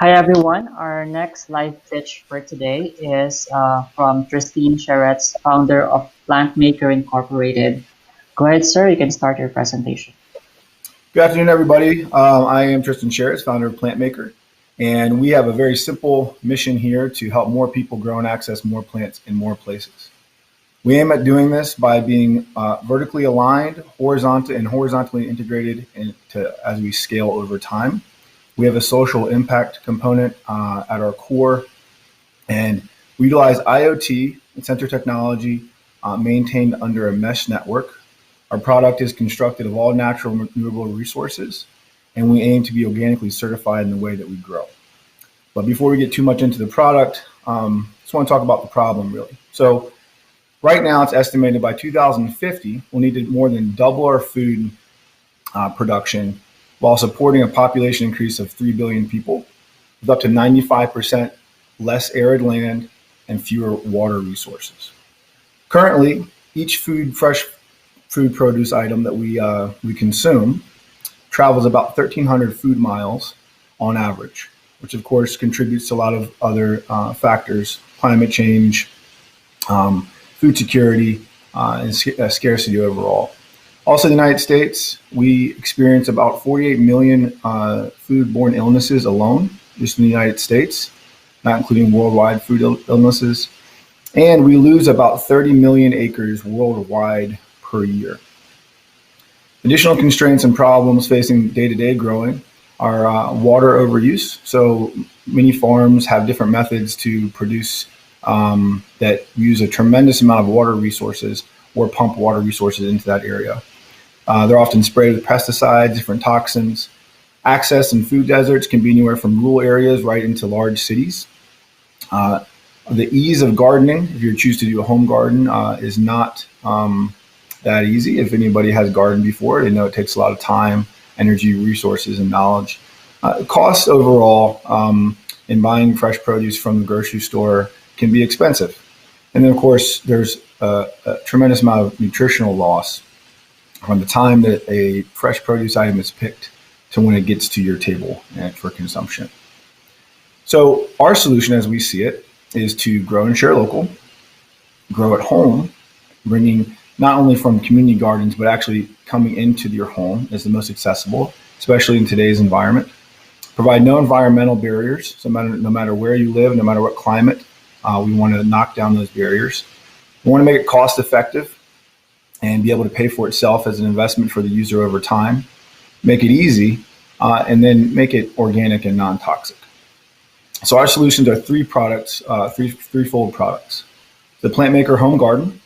Hi everyone. Our next live pitch for today is from Tristyn Sherertz, founder of Plantmaker Incorporated. Go ahead, sir. You can start your presentation. Good afternoon, everybody. I am Tristyn Sherertz, founder of Plantmaker, and we have a very simple mission here to help more people grow and access more plants in more places. We aim at doing this by being vertically aligned, horizontally integrated as we scale over time. We have a social impact component at our core, and we utilize IoT and sensor technology maintained under a mesh network. Our product is constructed of all natural renewable resources, and we aim to be organically certified in the way that we grow. But before we get too much into the product, just want to talk about the problem really. So right now it's estimated by 2050, we'll need to more than double our food production while supporting a population increase of 3 billion people with up to 95% less arid land and fewer water resources. Currently, each fresh food produce item that we consume travels about 1,300 food miles on average, which of course contributes to a lot of other factors: climate change, food security, and scarcity overall. Also, in the United States, we experience about 48 million foodborne illnesses alone, just in the United States, not including worldwide food illnesses. And we lose about 30 million acres worldwide per year. Additional constraints and problems facing day-to-day growing are water overuse. So many farms have different methods to produce that use a tremendous amount of water resources or pump water resources into that area. They're often sprayed with pesticides, different toxins. Access in food deserts can be anywhere from rural areas right into large cities. The ease of gardening, if you choose to do a home garden, is not that easy. If anybody has gardened before, they know it takes a lot of time, energy, resources, and knowledge. Costs overall in buying fresh produce from the grocery store can be expensive. And then, of course, there's a tremendous amount of nutritional loss from the time that a fresh produce item is picked to when it gets to your table and for consumption. So our solution, as we see it, is to grow and share local, grow at home, bringing not only from community gardens, but actually coming into your home is the most accessible, especially in today's environment. Provide no environmental barriers, so no matter where you live, no matter what climate, we want to knock down those barriers. We want to make it cost effective and be able to pay for itself as an investment for the user over time. Make it easy, and then make it organic and non-toxic. So our solutions are threefold products. The Plantmaker Home Garden,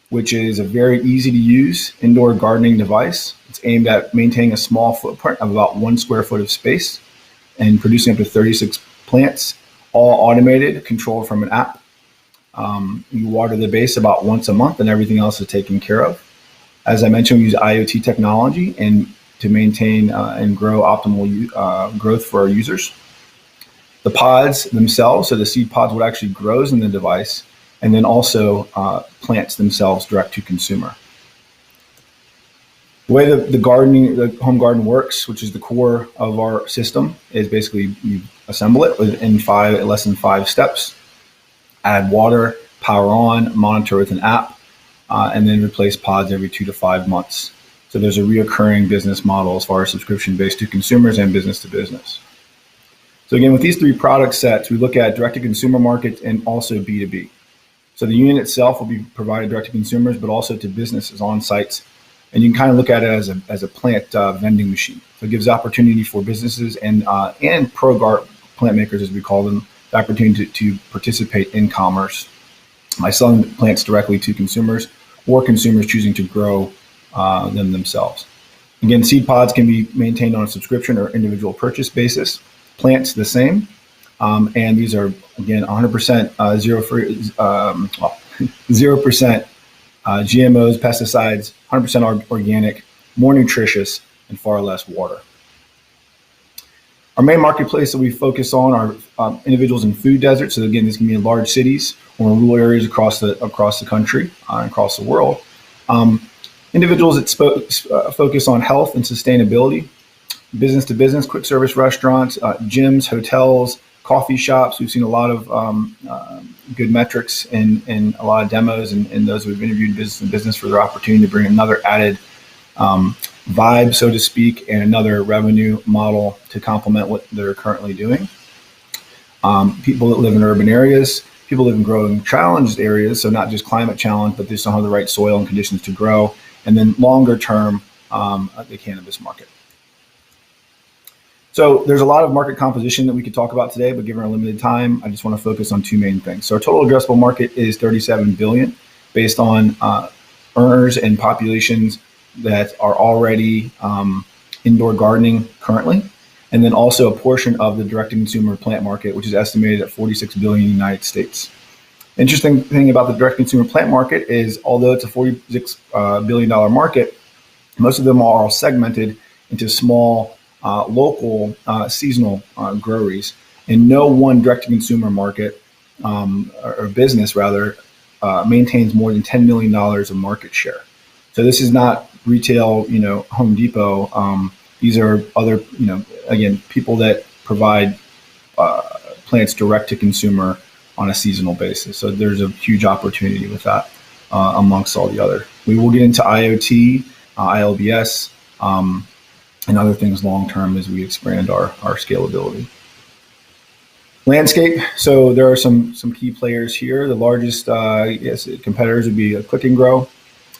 which is a very easy to use indoor gardening device. It's aimed at maintaining a small footprint of about 1 square foot of space and producing up to 36 plants, all automated, controlled from an app. You water the base about once a month and everything else is taken care of. As I mentioned, we use IoT technology and to maintain and grow optimal growth for our users. The pods themselves, so the seed pods, what actually grows in the device, and then also plants themselves direct to consumer. The way the home garden works, which is the core of our system, is basically you assemble it in less than 5 steps, add water, power on, monitor with an app, and then replace pods every 2 to 5 months. So there's a reoccurring business model as far as subscription-based to consumers and business to business. So again, with these 3 product sets, we look at direct-to-consumer markets and also B2B. So the unit itself will be provided direct to consumers, but also to businesses on sites. And you can kind of look at it as a plant vending machine. So it gives opportunity for businesses and plant makers, as we call them, the opportunity to participate in commerce by selling plants directly to consumers or consumers choosing to grow them themselves. Again, seed pods can be maintained on a subscription or individual purchase basis. Plants the same. And these are, again, 100% 0% GMOs, pesticides, 100% organic, more nutritious, and far less water. Our main marketplace that we focus on are individuals in food deserts. So again, this can be in large cities or in rural areas across the country, across the world. Individuals that focus on health and sustainability, business to business, quick service restaurants, gyms, hotels, coffee shops. We've seen a lot of good metrics and a lot of demos, and those who've interviewed business to business for their opportunity to bring another added vibe, so to speak, and another revenue model to complement what they're currently doing. People that live in urban areas, people live in growing challenged areas, so not just climate challenge, but they just don't have the right soil and conditions to grow. And then longer term, the cannabis market. So there's a lot of market composition that we could talk about today, but given our limited time, I just want to focus on two main things. So our total addressable market is 37 billion based on earners and populations that are already indoor gardening currently. And then also a portion of the direct-to-consumer plant market, which is estimated at 46 billion in the United States. Interesting thing about the direct-to-consumer plant market is, although it's a $46 billion market, most of them are all segmented into small, local, seasonal groweries, and no one direct-to-consumer market or business rather maintains more than $10 million of market share. So this is not retail, Home Depot. These are other, again, people that provide plants direct to consumer on a seasonal basis. So there's a huge opportunity with that amongst all the other. We will get into IoT, ILBS, and other things long term as we expand our scalability. Landscape. So there are some key players here. The largest competitors would be Click and Grow,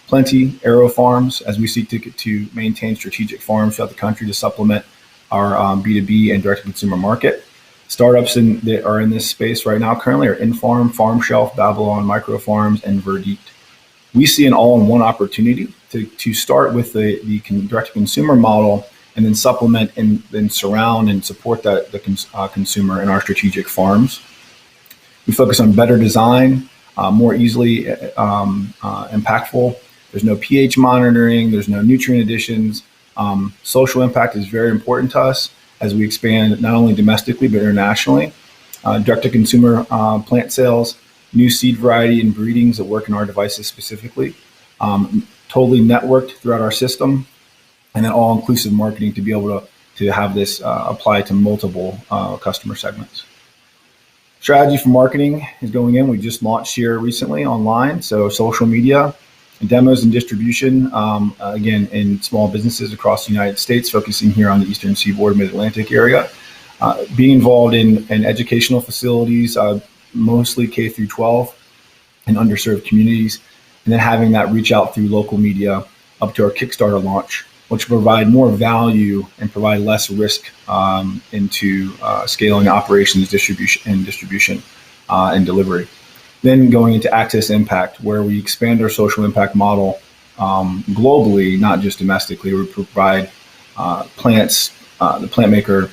Plenty, Arrow Farms, as we seek to maintain strategic farms throughout the country to supplement our B2B and direct-to-consumer market. Startups that are in this space right now currently are Infarm, Farm Shelf, Babylon, Micro Farms, and Verdict. We see an all-in-one opportunity to start with the direct-to-consumer model and then supplement and then surround and support the consumer in our strategic farms. We focus on better design, more easily impactful. There's no pH monitoring. There's no nutrient additions. Social impact is very important to us as we expand not only domestically but internationally. Direct-to-consumer plant sales, new seed variety and breedings that work in our devices specifically, totally networked throughout our system, and then all-inclusive marketing to be able to have this apply to multiple customer segments. Strategy for marketing is going in. We just launched here recently online, so social media, demos and distribution, again, in small businesses across the United States, focusing here on the Eastern Seaboard, Mid-Atlantic area. Being involved in educational facilities, mostly K through 12 and underserved communities, and then having that reach out through local media up to our Kickstarter launch, which will provide more value and provide less risk into scaling operations, distribution, and delivery. Then going into access impact, where we expand our social impact model globally, not just domestically. We provide plants, the Plantmaker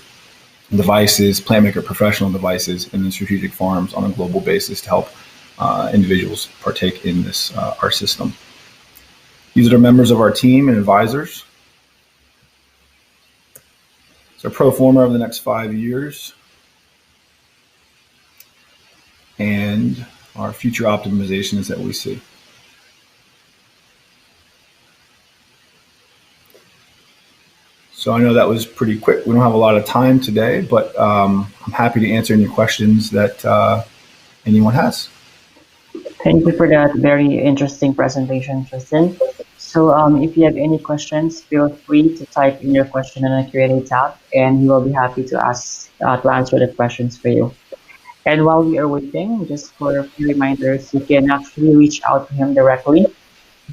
devices, Plantmaker professional devices, and then strategic farms on a global basis to help individuals partake in this our system. These are members of our team and advisors. So pro forma over the next 5 years, and our future optimizations that we see. So I know that was pretty quick. We don't have a lot of time today, but I'm happy to answer any questions that anyone has. Thank you for that very interesting presentation, Tristyn. So if you have any questions, feel free to type in your question in the Q&A tab, and we will be happy to answer the questions for you. And while we are waiting, just for a few reminders, you can actually reach out to him directly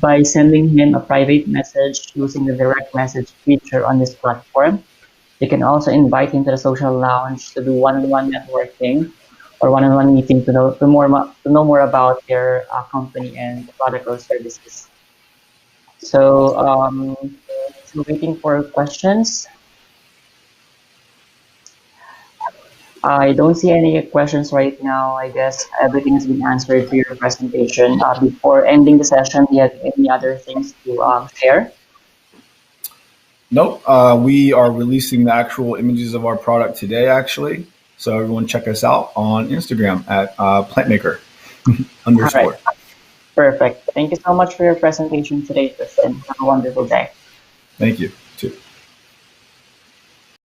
by sending him a private message using the direct message feature on this platform. You can also invite him to the social lounge to do one-on-one networking or one-on-one meeting to know more about their company and product or services. So, waiting for questions. I don't see any questions right now. I guess everything has been answered through your presentation. Before ending the session, do you have any other things to share? Nope. We are releasing the actual images of our product today, actually. So everyone check us out on Instagram at Plantmaker _ All right. Perfect. Thank you so much for your presentation today, Tristyn. Have a wonderful day. Thank you.